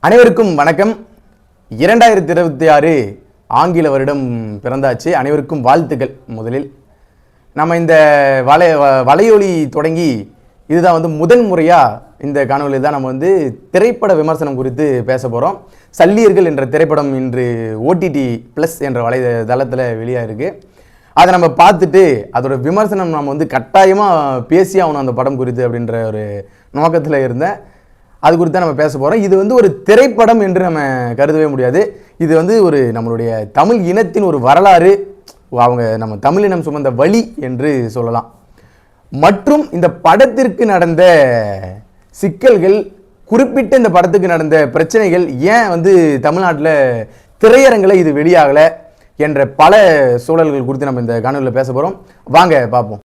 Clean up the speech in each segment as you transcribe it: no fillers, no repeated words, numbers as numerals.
அனைவருக்கும் வணக்கம். 2026 ஆங்கில வருடம் பிறந்தாச்சு. அனைவருக்கும் வாழ்த்துக்கள். முதலில் நம்ம இந்த வலையொலி தொடங்கி இதுதான் முதன் முறையாக இந்த காணொலியில் தான் நம்ம திரைப்பட விமர்சனம் குறித்து பேச போகிறோம். சல்லியர்கள் என்ற திரைப்படம் இன்று OTT ப்ளஸ் என்ற வலைதளத்தில் வெளியாக இருக்குது. அதை நம்ம பார்த்துட்டு அதோட விமர்சனம் நம்ம கட்டாயமாக பேசி ஆகணும் அந்த படம் குறித்து அப்படின்ற ஒரு நோக்கத்தில் இருந்தேன். அது குறித்து தான் நம்ம பேச போகிறோம். இது ஒரு திரைப்படம் என்று நம்ம கருதவே முடியாது. இது ஒரு நம்மளுடைய தமிழ் இனத்தின் ஒரு வரலாறு, நம்ம தமிழ் இனம் சுமந்த வழி என்று சொல்லலாம். மற்றும் இந்த படத்திற்கு நடந்த சிக்கல்கள், குறிப்பிட்ட இந்த படத்துக்கு நடந்த பிரச்சனைகள், ஏன் தமிழ்நாட்டில் திரையரங்கில் இது வெளியாகலை என்ற பல சூழல்கள் குறித்து நம்ம இந்த காணொலியில் பேச போகிறோம். வாங்க பார்ப்போம்.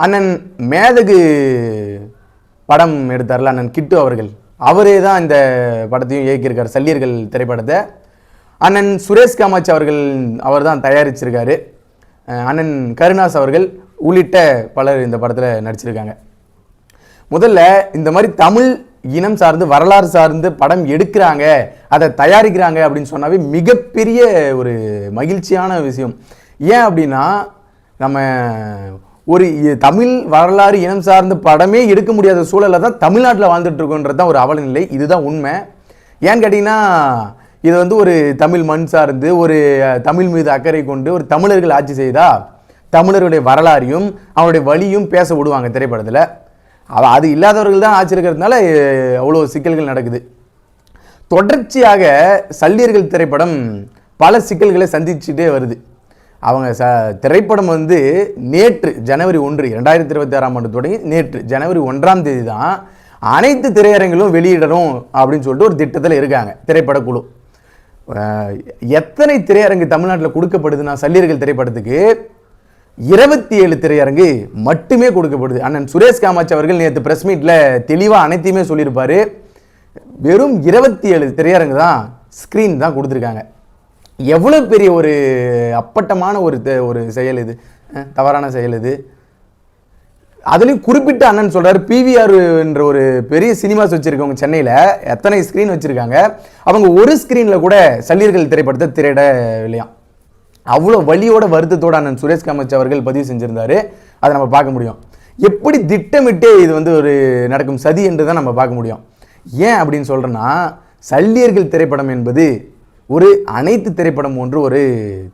அண்ணன் மேதகு படம் எடுத்தார்ல அண்ணன் கிட்டு அவர்கள், அவரே தான் இந்த படத்தையும் இயக்கியிருக்கார். சல்லியர்கள் திரைப்படத்தை அண்ணன் சுரேஷ் காமாட்சி அவர் தான் தயாரிச்சிருக்காரு. அண்ணன் கருணாஸ் அவர்கள் உள்ளிட்ட பலர் இந்த படத்தில் நடிச்சிருக்காங்க. முதல்ல இந்த மாதிரி தமிழ் இனம் சார்ந்து வரலாறு சார்ந்து படம் எடுக்கிறாங்க, அதை தயாரிக்கிறாங்க அப்படின்னு சொன்னாவே மிகப்பெரிய ஒரு மகிழ்ச்சியான விஷயம். ஏன் அப்படின்னா, நம்ம ஒரு தமிழ் வரலாறு இனம் சார்ந்த படமே எடுக்க முடியாத சூழலில் தான் தமிழ்நாட்டில் வாழ்ந்துட்டு இருக்கோன்றது தான் ஒரு அவல நிலை. இதுதான் உண்மை. ஏன்னு கேட்டிங்கன்னா, இது ஒரு தமிழ் மண் சார்ந்து ஒரு தமிழ் மீது அக்கறை கொண்டு ஒரு தமிழர்கள் ஆட்சி செய்தால் தமிழர்களுடைய வரலாறையும் அவனுடைய வழியும் பேச விடுவாங்க திரைப்படத்தில். அது இல்லாதவர்கள் தான் ஆட்சி இருக்கிறதுனால அவ்வளோ சிக்கல்கள் நடக்குது. தொடர்ச்சியாக சல்லியர்கள் திரைப்படம் பல சிக்கல்களை சந்திச்சுட்டே வருது. அவங்க திரைப்படம் நேற்று ஜனவரி 1, 2026ஆம் ஆண்டு தொடங்கி நேற்று ஜனவரி 1ஆம் தேதி தான் அனைத்து திரையரங்கிலும் வெளியிடணும் அப்படின்னு சொல்லிட்டு ஒரு திட்டத்தில் இருக்காங்க திரைப்படக்குழு. எத்தனை திரையரங்கு தமிழ்நாட்டில் கொடுக்கப்படுதுன்னா, சல்லியர்கள் திரைப்படத்துக்கு 27 திரையரங்கு மட்டுமே கொடுக்கப்படுது. அண்ணன் சுரேஷ் காமாட்சி அவர்கள் நேற்று பிரஸ் மீட்டில் தெளிவாக அனைத்தையுமே சொல்லியிருப்பார். வெறும் 27 திரையரங்கு தான் ஸ்க்ரீன் தான் கொடுத்துருக்காங்க. எவ்வளோ பெரிய ஒரு அப்பட்டமான ஒரு செயல் இது, தவறான செயல் இது. அதுலேயும் குறிப்பிட்ட அண்ணன் சொல்கிறார், PVR என்ற ஒரு பெரிய சினிமாஸ் வச்சுருக்கவங்க சென்னையில் எத்தனை ஸ்க்ரீன் வச்சுருக்காங்க, அவங்க ஒரு ஸ்க்ரீனில் கூட சல்லியர்கள் திரைப்படத்தை திரையிடவில்லையாம். அவ்வளோ வலியோட வருத்தத்தோடு அண்ணன் சுரேஷ் காமாட்சி அவர்கள் பதிவு செஞ்சுருந்தார். அதை நம்ம பார்க்க முடியும். எப்படி திட்டமிட்டு இது ஒரு நடக்கும் சதி என்று தான் நம்ம பார்க்க முடியும். ஏன் அப்படின்னு சொல்கிறேன்னா, சல்லியர்கள் திரைப்படம் என்பது ஒரு அனைத்து திரைப்படம் போன்று ஒரு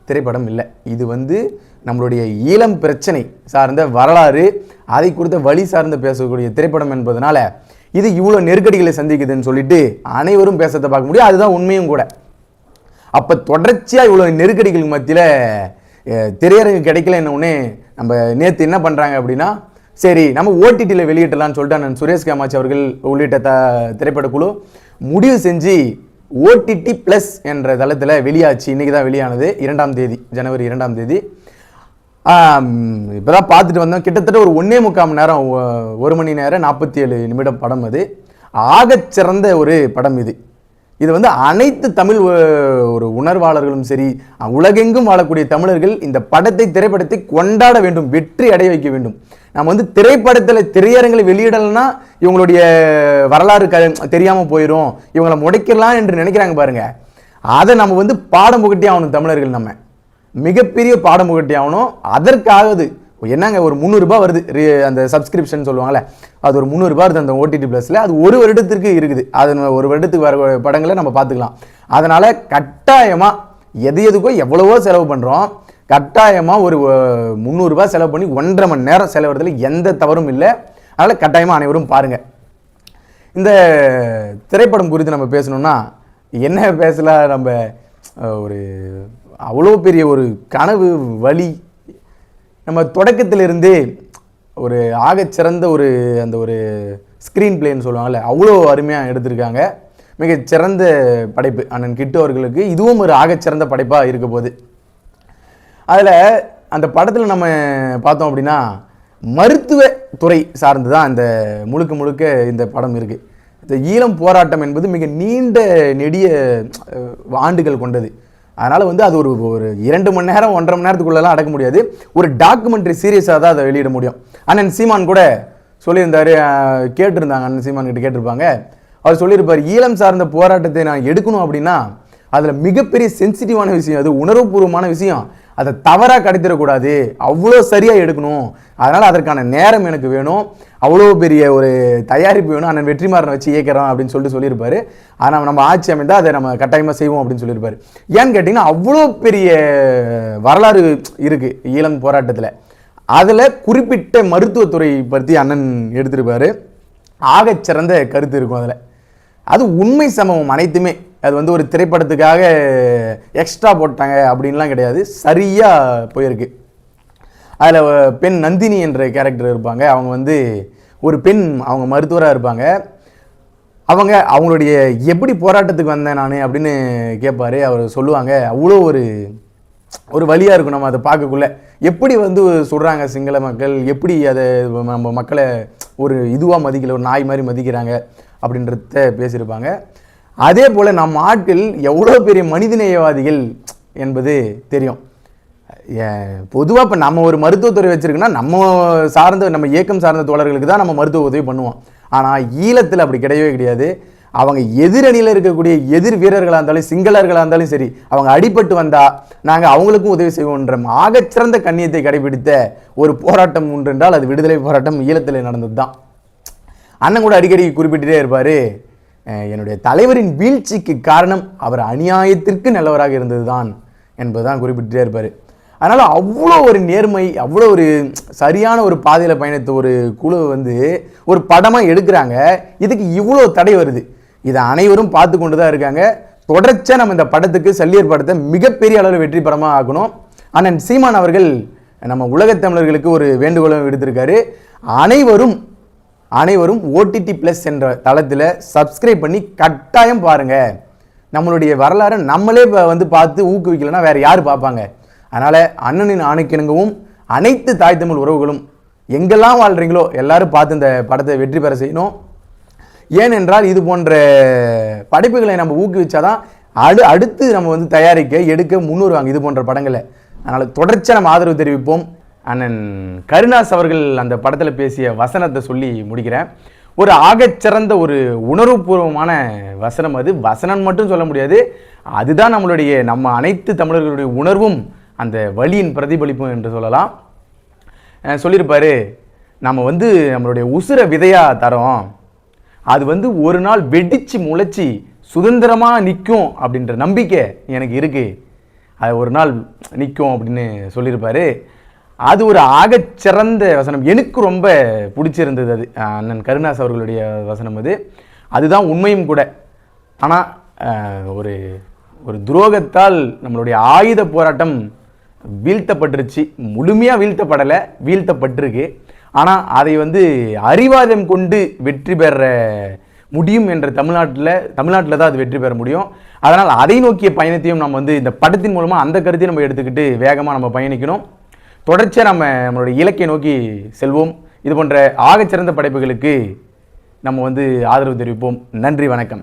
திரைப்படம் இல்லை. இது நம்மளுடைய ஈழம் பிரச்சனை சார்ந்த வரலாறு, அதை குறித்த வழி சார்ந்து பேசக்கூடிய திரைப்படம் என்பதனால இது இவ்வளோ நெருக்கடிகளை சந்திக்குதுன்னு சொல்லிட்டு அனைவரும் பேசத்தை பார்க்க முடியும். அதுதான் உண்மையும் கூட. அப்போ தொடர்ச்சியாக இவ்வளோ நெருக்கடிகளுக்கு மத்தியில் திரையரங்கு கிடைக்கல என்னொன்னே நம்ம நேற்று என்ன பண்ணுறாங்க அப்படின்னா, சரி நம்ம OTTயில் வெளியிட்டலான்னு சொல்லிட்டு நான் சுரேஷ் காமாட்சி அவர்கள் உள்ளிட்ட திரைப்படக்குழு முடிவு செஞ்சு OTT ப்ளஸ் என்ற தளத்தில் வெளியாச்சு. இன்றைக்கி தான் வெளியானது, 2ஆம் தேதி, ஜனவரி 2ஆம் தேதி. இப்போ தான் பார்த்துட்டு வந்தோம். கிட்டத்தட்ட ஒரு 1.25 மணி நேரம், 1 மணி நேரம் 47 நிமிடம் படம். அது ஆகச்சிறந்த ஒரு படம். இது அனைத்து தமிழ் ஒரு உணர்வாளர்களும் சரி, உலகெங்கும் வாழக்கூடிய தமிழர்கள் இந்த திரைப்படத்தை கொண்டாட வேண்டும், வெற்றி அடைய வைக்க வேண்டும். நம்ம திரைப்படத்தில் திரையரங்களை வெளியிடலைன்னா இவங்களுடைய வரலாறு தெரியாமல் போயிடும், இவங்களை முடைக்கலாம் என்று நினைக்கிறாங்க பாருங்க. அதை நம்ம பாடம் புகட்டி ஆகணும். தமிழர்கள் நம்ம மிகப்பெரிய பாடம் புகட்டி ஆகணும். அதற்காவது என்னங்க, ஒரு 300 ரூபாய் வருது அந்த சப்ஸ்கிரிப்ஷன் சொல்லுவாங்கள்ல, அது ஒரு 300 ரூபாய் வருது அந்த OTT ப்ளஸில். அது ஒரு வருடத்திற்கு இருக்குது. அது ஒரு வருடத்துக்கு வர படங்களை நம்ம பார்த்துக்கலாம். அதனால் கட்டாயமாக எதுக்கோ எவ்வளவோ செலவு பண்ணுறோம், கட்டாயமாக ஒரு 300 ரூபாய் செலவு பண்ணி 1.5 மணி நேரம் செலவுறதுல எந்த தவறும் இல்லை. அதனால் கட்டாயமாக அனைவரும் பாருங்கள். இந்த திரைப்படம் குறித்து நம்ம பேசணும்னா என்ன பேசலாம், நம்ம ஒரு அவ்வளோ பெரிய ஒரு கனவு வழி. நம்ம தொடக்கத்திலிருந்தே ஒரு ஆகச்சிறந்த அந்த ஒரு ஸ்க்ரீன் பிளேன்னு சொல்லுவாங்கள்ல, அவ்வளோ அருமையாக எடுத்திருக்காங்க. மிகச்சிறந்த படைப்பு அண்ணன் கிட்டு அவர்களுக்கு. இதுவும் ஒரு ஆகச்சிறந்த படைப்பாக இருக்க போகுது. அதில் அந்த படத்தில் நம்ம பார்த்தோம் அப்படின்னா, மருத்துவத்துறை சார்ந்து தான் இந்த முழுக்க இந்த படம் இருக்குது. இந்த ஈழம் போராட்டம் என்பது மிக நீண்ட நெடிய ஆண்டுகள் கொண்டது. அதனால் அது ஒரு 2 மணி நேரம் 1.5 மணி நேரத்துக்குள்ளெல்லாம் அடக்க முடியாது. ஒரு டாக்குமெண்ட்ரி சீரியஸாக தான் அதை வெளியிட முடியும். அண்ணன் சீமான் கூட சொல்லியிருந்தார். கேட்டிருந்தாங்க, அண்ணன் சீமான் கிட்ட கேட்டிருப்பாங்க. அவர் சொல்லியிருப்பார், ஈழம் சார்ந்த போராட்டத்தை நான் எடுக்கணும் அப்படின்னா அதில் மிகப்பெரிய சென்சிட்டிவான விஷயம், அது உணர்வுபூர்வமான விஷயம், அதை தவறாக கடத்திடக்கூடாது, அவ்வளோ சரியாக எடுக்கணும், அதனால் அதற்கான நேரம் எனக்கு வேணும், அவ்வளோ பெரிய ஒரு தயாரிப்பு வேணும், அண்ணன் வெற்றிமாறனை வச்சு இயக்கிறோம் அப்படின்னு சொல்லியிருப்பாரு. ஆனால் நம்ம ஆட்சி அமைந்தால் அதை நம்ம கட்டாயமாக செய்வோம் அப்படின்னு சொல்லியிருப்பாரு. ஏன்னு கேட்டிங்கன்னா அவ்வளோ பெரிய வரலாறு இருக்குது ஈழம் போராட்டத்தில். அதில் குறிப்பிட்ட மருத்துவத்துறை பற்றி அண்ணன் எடுத்திருப்பார். ஆகச்சிறந்த கருத்து இருக்கும் அதில். அது உண்மை சம்பவம் அனைத்துமே. அது வந்து ஒரு திரைப்படத்துக்காக எக்ஸ்ட்ரா போட்டாங்க அப்படின்லாம் கிடையாது, சரியாக போயிருக்கு. அதில் பெண் நந்தினி என்ற கேரக்டர் இருப்பாங்க. அவங்க வந்து ஒரு பெண், அவங்க மருத்துவராக இருப்பாங்க. அவங்களுடைய எப்படி போராட்டத்துக்கு வந்தேன் நான் அப்படின்னு கேட்பார். அவர் சொல்லுவாங்க, அவ்வளோ ஒரு வழியாக இருக்கும் நம்ம அதை பார்க்கக்குள்ள. எப்படி வந்து சொல்கிறாங்க சிங்கள மக்கள், எப்படி அதை நம்ம மக்களை ஒரு இதுவாக மதிக்கல, ஒரு நாய் மாதிரி மதிக்கிறாங்க அப்படின்றத பேசியிருப்பாங்க. அதே போல் நம்ம ஆட்கள் எவ்வளோ பெரிய மனிதநேயவாதிகள் என்பது தெரியும். பொதுவாக இப்போ நம்ம ஒரு மருத்துவத்துறை வச்சுருக்குன்னா நம்ம இயக்கம் சார்ந்த தோழர்களுக்கு தான் நம்ம மருத்துவ உதவி பண்ணுவோம். ஆனால் ஈழத்தில் அப்படி கிடையவே கிடையாது. அவங்க எதிரணியில் இருக்கக்கூடிய எதிர் வீரர்களாக இருந்தாலும் சிங்களர்களாக இருந்தாலும் சரி, அவங்க அடிபட்டு வந்தால் நாங்கள் அவங்களுக்கும் உதவி செய்வோன்ற ஆகச்சிறந்த கண்ணியத்தை கடைபிடித்த ஒரு போராட்டம் ஒன்று என்றால் அது விடுதலை போராட்டம் ஈழத்தில் நடந்தது தான். அண்ணன் கூட அடிக்கடி குறிப்பிட்டுட்டே இருப்பார், என்னுடைய தலைவரின் வீழ்ச்சிக்கு காரணம் அவர் அநியாயத்திற்கு நல்லவராக இருந்தது தான் என்பதுதான் குறிப்பிட்டுட்டே இருப்பார். அதனால் அவ்வளோ ஒரு நேர்மை, அவ்வளோ ஒரு சரியான ஒரு பாதையில் பயணித்த ஒரு குழு வந்து ஒரு படமாக எடுக்கிறாங்க. இதுக்கு இவ்வளோ தடை வருது. இதை அனைவரும் பார்த்து கொண்டு தான் இருக்காங்க. தொடர்ச்சியாக நம்ம இந்த படத்துக்கு சல்லியர் படத்தை மிகப்பெரிய அளவில் வெற்றி படமாக ஆக்கணும். அண்ணன் சீமான் அவர்கள் நம்ம உலகத் தமிழர்களுக்கு ஒரு வேண்டுகோளும் விடுத்திருக்காரு. அனைவரும் OTT Plus என்ற தளத்தில் சப்ஸ்கிரைப் பண்ணி கட்டாயம் பாருங்கள். நம்மளுடைய வரலாறை நம்மளே வந்து பார்த்து ஊக்குவிக்கலைன்னா வேறு யார் பார்ப்பாங்க? அதனால் அண்ணனின் ஆணைக்கிணங்கவும் அனைத்து தாய் தமிழ் உறவுகளும் எங்கெல்லாம் வாழ்கிறீங்களோ எல்லாரும் பார்த்து இந்த படத்தை வெற்றி பெற செய்யணும். ஏனென்றால் இது போன்ற படைப்புகளை நம்ம ஊக்குவிச்சாதான் அடுத்து நம்ம வந்து எடுக்க முன்னுருவாங்க இது போன்ற படங்களை. அதனால் தொடர்ச்சியாக நம்ம ஆதரவு தெரிவிப்போம். அண்ணன் கருணாஸ் அவர்கள் அந்த படத்தில் பேசிய வசனத்தை சொல்லி முடிக்கிறேன். ஒரு ஆகச்சிறந்த ஒரு உணர்வுபூர்வமான வசனம். அது வசனம் மட்டும் சொல்ல முடியாது, அதுதான் நம்ம அனைத்து தமிழர்களுடைய உணர்வும் அந்த வழியின் பிரதிபலிப்பும் என்று சொல்லலாம். சொல்லியிருப்பார், நம்ம வந்து நம்மளுடைய உசுர விதையாக தரோம், அது வந்து ஒரு நாள் வெடித்து முளைச்சி சுதந்திரமாக நிற்கும் அப்படின்ற நம்பிக்கை எனக்கு இருக்குது, அது ஒரு நாள் நிற்கும் அப்படின்னு சொல்லியிருப்பார். அது ஒரு ஆகச்சிறந்த வசனம், எனக்கு ரொம்ப பிடிச்சிருந்தது. அது அண்ணன் கருணாஸ் அவர்களுடைய வசனம். அதுதான் உண்மையும் கூட. ஆனால் ஒரு துரோகத்தால் நம்மளுடைய ஆயுத போராட்டம் வீழ்த்தப்பட்டுருச்சு. முழுமையாக வீழ்த்தப்படலை, வீழ்த்தப்பட்டிருக்கு. ஆனால் அதை வந்து அறிவாதம் கொண்டு வெற்றி பெற முடியும் என்ற தமிழ்நாட்டில் தான் அது வெற்றி பெற முடியும். அதனால் அதை நோக்கிய பயணத்தையும் நம்ம வந்து இந்த படத்தின் மூலமாக அந்த கருத்தையும் நம்ம எடுத்துக்கிட்டு வேகமாக நம்ம பயணிக்கணும். தொடர்ச்சியாக நம்மளுடைய இலக்கை நோக்கி செல்வோம். இது போன்ற ஆகச்சிறந்த படைப்புகளுக்கு நம்ம வந்து ஆதரவு தெரிவிப்போம். நன்றி, வணக்கம்.